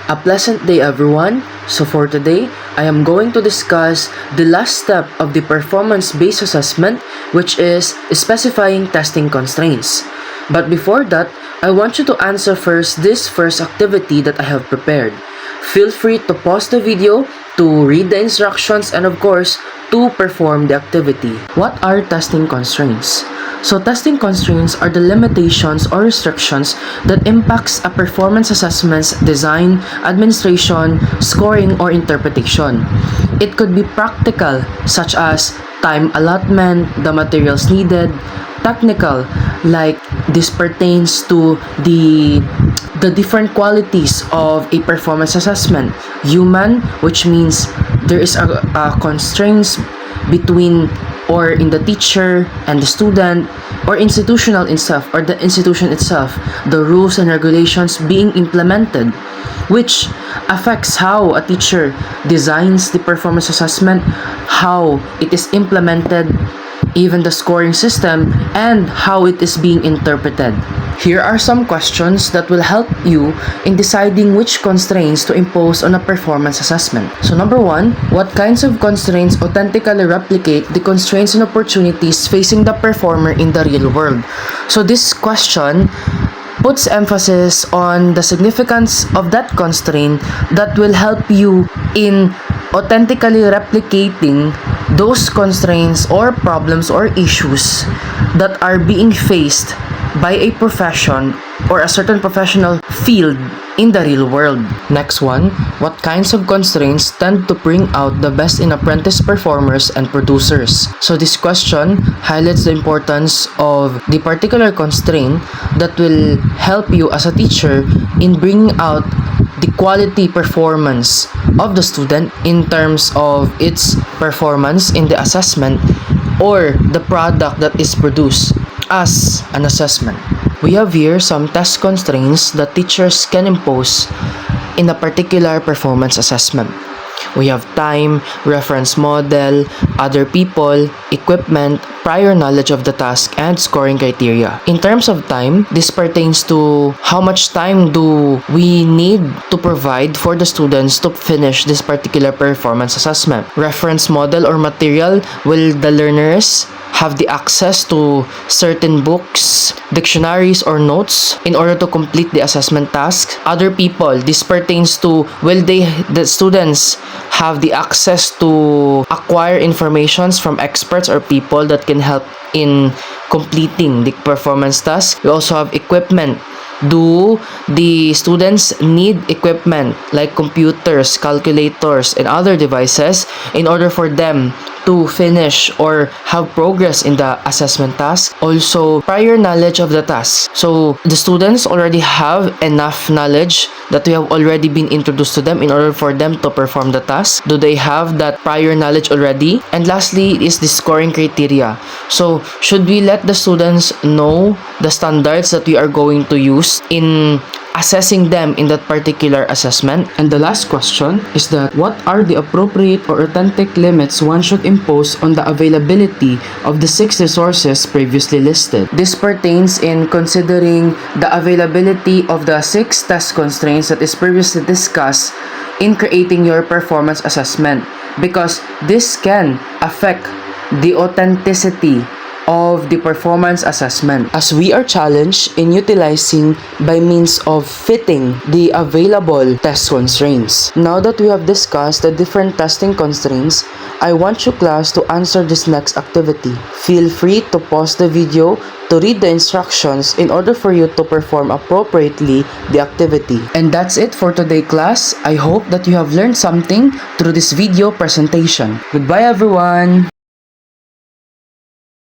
A pleasant day, everyone. So for today, I am going to discuss the last step of the performance-based assessment, which is specifying testing constraints. But before that, I want you to answer first this first activity that I have prepared. Feel free to pause the video to read the instructions and of course, to perform the activity. What are testing constraints? So testing constraints are the limitations or restrictions that impacts a performance assessment's design, administration, scoring, or interpretation. It could be practical, such as time allotment, the materials needed; technical, like this pertains to the different qualities of a performance assessment; human, which means there is a constraints between or in the teacher and the student; or institutional itself, or the institution itself, the rules and regulations being implemented, which affects how a teacher designs the performance assessment, how it is implemented, even the scoring system, and how it is being interpreted. Here are some questions that will help you in deciding which constraints to impose on a performance assessment. So number 1, what kinds of constraints authentically replicate the constraints and opportunities facing the performer in the real world? So this question puts emphasis on the significance of that constraint that will help you in authentically replicating those constraints or problems or issues that are being faced by a profession or a certain professional field in the real world. Next one, what kinds of constraints tend to bring out the best in apprentice performers and producers? So this question highlights the importance of the particular constraint that will help you as a teacher in bringing out the quality performance of the student in terms of its performance in the assessment or the product that is produced as an assessment. We have here some test constraints that teachers can impose in a particular performance assessment. We have time, reference model, other people, equipment, prior knowledge of the task, and scoring criteria. In terms of time, this pertains to how much time do we need to provide for the students to finish this particular performance assessment. Reference model or material, will the learners have the access to certain books, dictionaries, or notes in order to complete the assessment task? Other people, this pertains to will the students have the access to acquire informations from experts or people that can help in completing the performance task? We also have equipment. Do the students need equipment like computers, calculators, and other devices in order for them to finish or have progress in the assessment task? Also, prior knowledge of the task. So, the students already have enough knowledge that we have already been introduced to them in order for them to perform the task. Do they have that prior knowledge already? And lastly is the scoring criteria. So, should we let the students know the standards that we are going to use in assessing them in that particular assessment? And the last question is that what are the appropriate or authentic limits one should impose on the availability of the 6 resources previously listed? This pertains in considering the availability of the 6 test constraints that is previously discussed in creating your performance assessment, because this can affect the authenticity of the performance assessment, as we are challenged in utilizing by means of fitting the available test constraints. Now that we have discussed the different testing constraints, I want you class to answer this next activity. Feel free to pause the video to read the instructions in order for you to perform appropriately the activity. And that's it for today, class. I hope that you have learned something through this video presentation. Goodbye, everyone!